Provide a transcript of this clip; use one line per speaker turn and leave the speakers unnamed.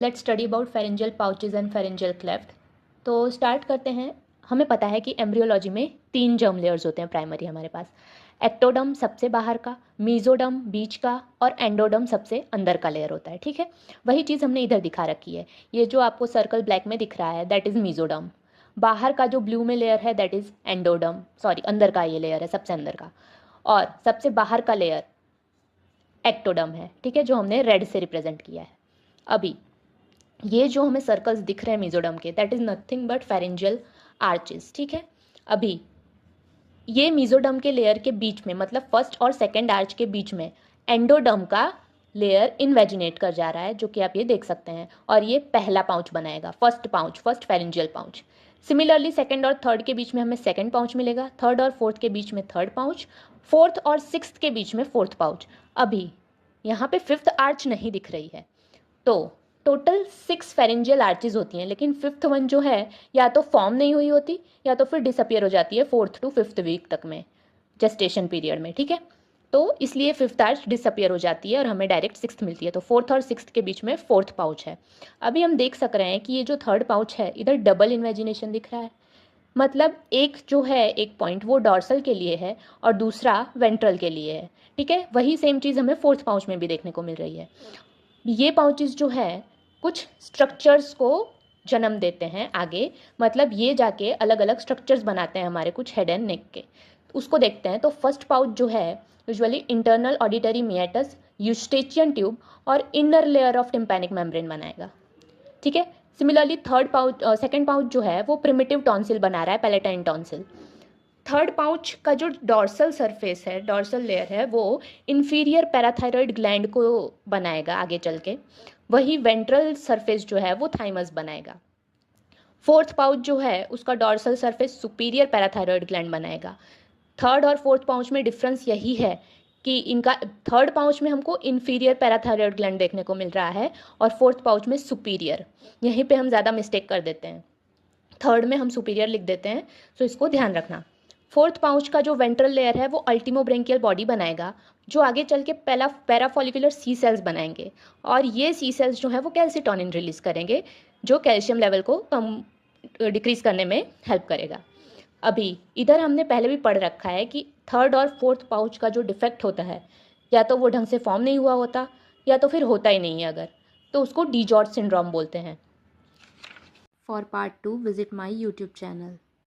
Let's study about pharyngeal pouches and pharyngeal cleft. तो start करते हैं। हमें पता है कि एम्ब्रियोलॉजी में 3 जर्म लेयर्स होते हैं प्राइमरी हमारे पास। एक्टोडर्म सबसे बाहर का, मीजोडर्म बीच का और एंडोडर्म सबसे अंदर का लेयर होता है। ठीक है, वही चीज़ हमने इधर दिखा रखी है। ये जो आपको सर्कल ब्लैक में दिख रहा है दैट इज़ मीजोडर्म। बाहर का जो ब्लू में लेयर है दैट इज़ एंडोडर्म, सॉरी अंदर का ये लेयर है सबसे अंदर का। और सबसे बाहर का लेयर एक्टोडर्म है, ठीक है, जो हमने रेड से रिप्रेजेंट किया है। अभी ये जो हमें सर्कल्स दिख रहे हैं मीजोडर्म के that is nothing but pharyngeal arches. ठीक है, अभी ये मीजोडर्म के लेयर के बीच में, मतलब फर्स्ट और सेकेंड आर्च के बीच में एंडोडर्म का लेयर इन्वेजिनेट कर जा रहा है, जो कि आप ये देख सकते हैं। और ये पहला पाउच बनाएगा, first pharyngeal pouch. Similarly second और थर्ड के बीच में हमें सेकेंड पाउच मिलेगा, थर्ड और फोर्थ के बीच में थर्ड पाउच, फोर्थ और सिक्स्थ के बीच में फोर्थ पाउच। अभी यहाँ पे फिफ्थ आर्च नहीं दिख रही है, तो टोटल 6 फेरेंजियल आर्चेज होती हैं, लेकिन फिफ्थ वन जो है या तो फॉर्म नहीं हुई होती या तो फिर डिसअपियर हो जाती है 4th to 5th वीक तक में, जेस्टेशन पीरियड में। ठीक है, तो इसलिए फिफ्थ आर्च डिसअपियर हो जाती है और हमें डायरेक्ट सिक्स्थ मिलती है। तो फोर्थ और सिक्स्थ के बीच में फोर्थ पाउच है। अभी हम देख सक रहे हैं कि ये जो थर्ड पाउच है इधर डबल इन्वेजिनेशन दिख रहा है, मतलब एक जो है एक पॉइंट वो डॉर्सल के लिए है और दूसरा वेंट्रल के लिए है। ठीक है, वही सेम चीज़ हमें फोर्थ पाउच में भी देखने को मिल रही है। ये पाउचेस जो है कुछ स्ट्रक्चर्स को जन्म देते हैं आगे, मतलब ये जाके अलग अलग स्ट्रक्चर्स बनाते हैं हमारे कुछ हेड एंड नेक के। उसको देखते हैं। तो फर्स्ट पाउच जो है usually internal auditory मियाटस, Eustachian tube और inner layer of tympanic membrane बनाएगा। ठीक है, सिमिलरली सेकेंड पाउच जो है वो प्रिमिटिव टॉन्सिल बना रहा है, पैलेटाइन टॉन्सिल। थर्ड पाउच का जो डॉर्सल सरफेस है, डॉर्सल लेयर है, वो इन्फीरियर पैराथायरॉयड ग्लैंड को बनाएगा आगे चल के। वही वेंट्रल सरफेस जो है वो थाइमस बनाएगा। फोर्थ पाउच जो है उसका dorsal surface superior parathyroid gland बनाएगा। थर्ड और फोर्थ पाउच में डिफरेंस यही है कि इनका थर्ड पाउच में हमको इन्फीरियर पैराथायरॉयड ग्लैंड देखने को मिल रहा है और फोर्थ पाउच में सुपीरियर। यहीं पे हम ज़्यादा मिस्टेक कर देते हैं, थर्ड में हम सुपीरियर लिख देते हैं, तो इसको ध्यान रखना। फोर्थ पाउच का जो वेंट्रल लेयर है वो अल्टीमोब्रेंकियल बॉडी बनाएगा, जो आगे चल के पहला पैराफॉलिकुलर सी सेल्स बनाएंगे और ये सी सेल्स जो है वो कैल्सिटोनिन रिलीज करेंगे, जो कैल्शियम लेवल को कम डिक्रीज करने में हेल्प करेगा। अभी इधर हमने पहले भी पढ़ रखा है कि थर्ड और फोर्थ पाउच का जो डिफेक्ट होता है, या तो वो ढंग से फॉर्म नहीं हुआ होता या तो फिर होता ही नहीं है अगर, तो उसको डी जॉर्ज सिंड्रोम बोलते हैं।
For part 2, visit my YouTube channel.